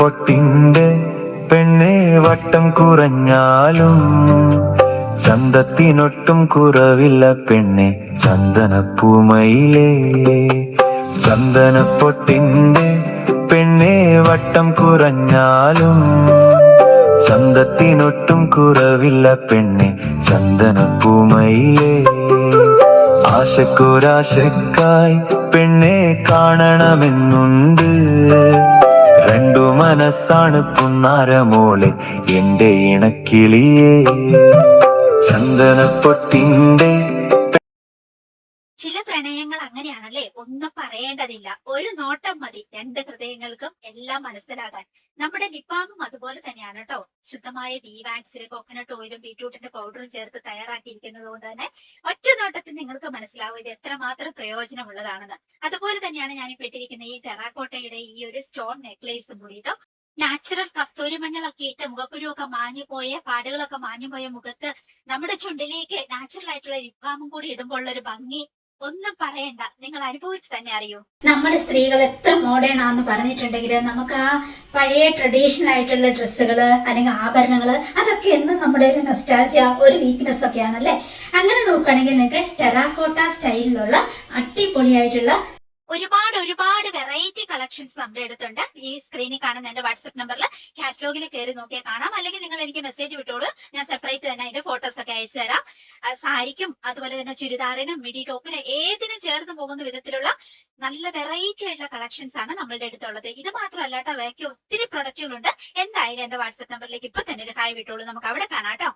പൊട്ടിന്റെ പെണ്ണെ വട്ടം കുറഞ്ഞാലും ചന്തത്തിനൊട്ടും കുറവില്ല പെണ്ണെ ചന്ദനപ്പൂമയിലേ. ചന്ദനപ്പൊട്ടിന്റെ പെണ്ണെ വട്ടം കുറഞ്ഞാലും ചന്തത്തിനൊട്ടും കുറവില്ല പെണ്ണെ ചന്ദനപ്പൂമയിലേ. ആശക്കൊരാശക്കായി പെണ്ണെ കാണണമെന്നുണ്ട്, രണ്ടു മനസ്സാണ് പുന്നാരമോളെ എന്റെ ഇണക്കിളിയേ. ചന്ദനപ്പൊട്ടിന്റെ ചില പ്രണയങ്ങൾ അങ്ങനെയാണല്ലേ, ഒന്നും പറയേണ്ടതില്ല. ഒരു നോട്ടം മതി രണ്ട് ഹൃദയങ്ങൾക്കും എല്ലാം മനസ്സിലാകാൻ. നമ്മുടെ ലിപ്പാമും അതുപോലെ തന്നെയാണ് കേട്ടോ. ശുദ്ധമായ ബി വാക്സിൽ കോക്കനട്ട് ഓയിലും ബീട്രൂട്ടിന്റെ പൗഡറും ചേർത്ത് തയ്യാറാക്കിയിരിക്കുന്നത് കൊണ്ട് തന്നെ ഒറ്റ നോട്ടത്തിൽ നിങ്ങൾക്ക് മനസ്സിലാവും ഇത് എത്രമാത്രം പ്രയോജനമുള്ളതാണെന്ന്. അതുപോലെ തന്നെയാണ് ഞാൻ ഇട്ടിരിക്കുന്ന ഈ ടെറാക്കോട്ടയുടെ ഈ ഒരു സ്റ്റോൺ നെക്ലേസും കൂടി കേട്ടോ. നാച്ചുറൽ കസ്തൂരി മഞ്ഞളൊക്കെ ഇട്ട് മുഖക്കുരുവൊക്കെ മാഞ്ഞു പോയ പാടുകളൊക്കെ മാഞ്ഞു പോയ മുഖത്ത് നമ്മുടെ ചുണ്ടിലേക്ക് നാച്ചുറൽ ആയിട്ടുള്ള ലിപ്പാമും കൂടി ഇടുമ്പോൾ ഉള്ളൊരു ഭംഗി ഒന്നും പറയണ്ട, നിങ്ങൾ അനുഭവിച്ച് തന്നെ അറിയൂ. നമ്മൾ സ്ത്രീകൾ എത്ര മോഡേൺ ആണെന്ന് പറഞ്ഞിട്ടുണ്ടെങ്കിൽ നമുക്ക് ആ പഴയ ട്രഡീഷണൽ ആയിട്ടുള്ള ഡ്രസ്സുകള് അല്ലെങ്കിൽ ആഭരണങ്ങള് അതൊക്കെ എന്നും നമ്മുടെ ഒരു നൊസ്റ്റാൾജിയ, ഒരു വീക്ക്നെസ് ഒക്കെ ആണല്ലേ. അങ്ങനെ നോക്കുകയാണെങ്കിൽ നിങ്ങൾക്ക് ടെറാക്കോട്ട സ്റ്റൈലിലുള്ള അടിപൊളിയായിട്ടുള്ള ഒരുപാട് വെറൈറ്റി കളക്ഷൻസ് നമ്മുടെ അടുത്തുണ്ട്. ഈ സ്ക്രീനിൽ കാണുന്ന എന്റെ വാട്സ്ആപ്പ് നമ്പറിൽ കാറ്റലോഗിൽ കയറി നോക്കിയാൽ കാണാം. അല്ലെങ്കിൽ നിങ്ങൾ എനിക്ക് മെസ്സേജ് വിട്ടോളൂ, ഞാൻ സെപ്പറേറ്റ് തന്നെ അതിന്റെ ഫോട്ടോസ് ഒക്കെ അയച്ചു തരാം. സാരിക്കും അതുപോലെ തന്നെ ചുരിദാറിനും മിഡി ടോപ്പിനും ഏതിനും ചേർന്ന് പോകുന്ന വിധത്തിലുള്ള നല്ല വെറൈറ്റി ആയിട്ടുള്ള കളക്ഷൻസ് ആണ് നമ്മളുടെ അടുത്തുള്ളത്. ഇത് മാത്രമല്ല കേട്ടോ, ബാക്കി ഒത്തിരി പ്രൊഡക്റ്റുകളുണ്ട്. എന്തായാലും എന്റെ വാട്സ്ആപ്പ് നമ്പറിലേക്ക് ഇപ്പൊ തന്നെ ഒരു ഹായ് വിട്ടോളൂ, നമുക്ക് അവിടെ കാണാം കേട്ടോ.